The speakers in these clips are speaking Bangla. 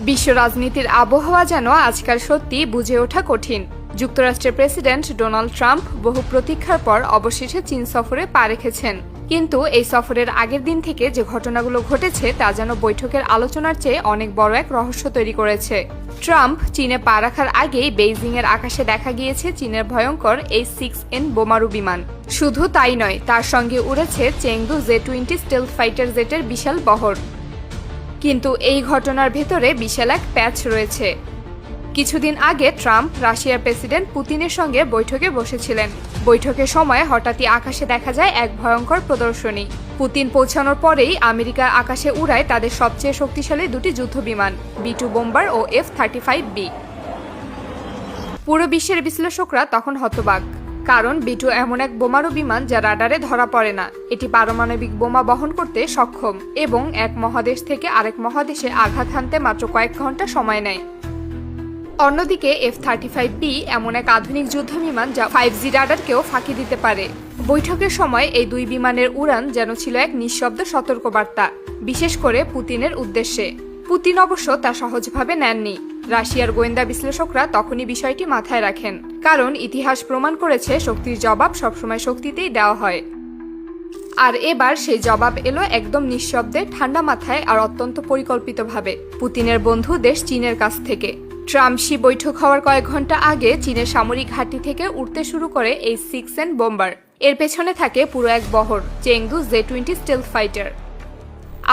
বিশ্ব রাজনীতির আবহাওয়া যেন আজকাল সত্যি বুঝে ওঠা কঠিন। যুক্তরাষ্ট্রের প্রেসিডেন্ট ডোনাল্ড ট্রাম্প বহু প্রতীক্ষার পর অবশেষে চীন সফরে পা রেখেছেন। কিন্তু এই সফরের আগের দিন থেকে যে ঘটনাগুলো ঘটেছে তা যেন বৈঠকের আলোচনার চেয়ে অনেক বড় এক রহস্য তৈরি করেছে। ট্রাম্প চীনে পা রাখার আগেই বেইজিংয়ের আকাশে দেখা গিয়েছে চীনের ভয়ঙ্কর H-6N বোমারু বিমান। শুধু তাই নয়, তার সঙ্গে উড়েছে চেংদু Z-20 স্টেলথ ফাইটার জেটের বিশাল বহর। কিন্তু এই ঘটনার ভেতরে বিশাল এক প্যাচ রয়েছে। কিছুদিন আগে ট্রাম্প রাশিয়ার প্রেসিডেন্ট পুতিনের সঙ্গে বৈঠকে বসেছিলেন। বৈঠকের সময় হঠাৎই আকাশে দেখা যায় এক ভয়ঙ্কর প্রদর্শনী। পুতিন পৌঁছানোর পরেই আমেরিকার আকাশে উড়ায় তাদের সবচেয়ে শক্তিশালী দুটি যুদ্ধবিমান B-2 বোম্বার ও F-35B। পুরো বিশ্বের বিশ্লেষকরা তখন হতবাক, কারণ B-2 এমন এক বোমারু বিমান যা রাডারে ধরা পড়ে না। এটি পারমাণবিক বোমা বহন করতে সক্ষম এবং এক মহাদেশ থেকে আরেক মহাদেশে আঘাত হানতে মাত্র কয়েক ঘন্টা সময় নেয়। অন্যদিকে F-35B এমন এক আধুনিক যুদ্ধবিমান যা 5G রাডারকেও ফাঁকি দিতে পারে। বৈঠকের সময় এই দুই বিমানের উড়ান যেন ছিল এক নিঃশব্দ সতর্কবার্তা, বিশেষ করে পুতিনের উদ্দেশ্যে। পুতিন অবশ্য তা সহজভাবে নেননি। রাশিয়ার গোয়েন্দা বিশ্লেষকরা তখনই বিষয়টি মাথায় রাখেন, কারণ ইতিহাস প্রমাণ করেছে শক্তির জবাব সবসময় শক্তিতেই দেওয়া হয়। আর এবার সেই জবাব এলো একদম নিঃশব্দে, ঠান্ডা মাথায় আর অত্যন্ত পরিকল্পিতভাবে পুতিনের বন্ধু দেশ চীনের কাছ থেকে। ট্রাম্পসি বৈঠক হওয়ার কয়েক ঘন্টা আগে চীনের সামরিক ঘাঁটি থেকে উঠতে শুরু করে H-6N বোম্বার। এর পেছনে থাকে পুরো এক বহর চেংদু Z-20 স্টেলথ ফাইটার।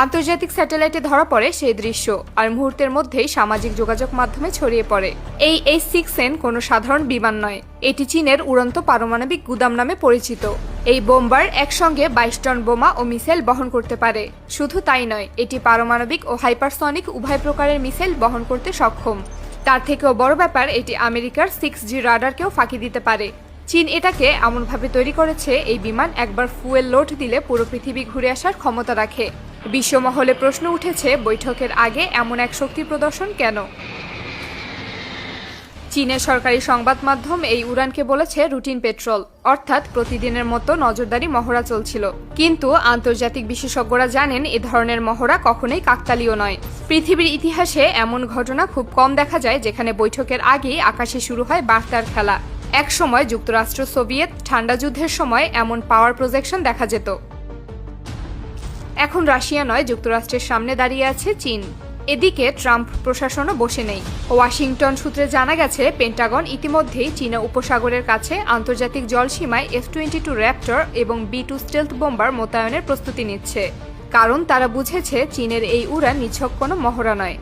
আন্তর্জাতিক স্যাটেলাইটে ধরা পড়ে সেই দৃশ্য, আর মুহূর্তের মধ্যেই সামাজিক যোগাযোগ মাধ্যমে ছড়িয়ে পড়ে। এই H-6N কোনো সাধারণ বিমান নয়, এটি চীনের উড়ন্ত পারমাণবিক গুদাম নামে পরিচিত। এই বোম্বার একসঙ্গে 22 টন বোমা ও মিসাইল বহন করতে পারে। শুধু তাই নয়, এটি পারমাণবিক ও হাইপারসনিক উভয় প্রকারের মিসাইল বহন করতে সক্ষম। তার থেকেও বড় ব্যাপার, এটি আমেরিকার 6G রাডারকেও ফাঁকি দিতে পারে। চীন এটাকে এমনভাবে তৈরি করেছে, এই বিমান একবার ফুয়েল লোড দিলে পুরো পৃথিবী ঘুরে আসার ক্ষমতা রাখে। বিশ্বমহলে প্রশ্ন উঠেছে, বৈঠকের আগে এমন এক শক্তি প্রদর্শন কেন? চীনের সরকারি সংবাদ মাধ্যম এই উড়ানকে বলেছে রুটিন পেট্রোল, অর্থাৎ প্রতিদিনের মতো নজরদারি মহড়া চলছিল। কিন্তু আন্তর্জাতিক বিশেষজ্ঞরা জানেন, এ ধরনের মহড়া কখনোই কাকতালীয় নয়। পৃথিবীর ইতিহাসে এমন ঘটনা খুব কম দেখা যায় যেখানে বৈঠকের আগেই আকাশে শুরু হয় বার্তার খেলা। এক সময় যুক্তরাষ্ট্র সোভিয়েত ঠান্ডা যুদ্ধের সময় এমন পাওয়ার প্রজেকশন দেখা যেত। এখন রাশিয়া নয়, যুক্তরাষ্ট্রের সামনে দাঁড়িয়ে আছে চীন। এদিকে ট্রাম্প প্রশাসনও বসে নেই। ওয়াশিংটন সূত্রে জানা গেছে, পেন্টাগন ইতিমধ্যেই চীনা উপসাগরের কাছে আন্তর্জাতিক জলসীমায় F-22 র্যাপটর এবং B-2 স্টেলথ বোম্বার মোতায়েনের প্রস্তুতি নিচ্ছে, কারণ তারা বুঝেছে চীনের এই উড়ান নিছক কোনো মহড়া নয়।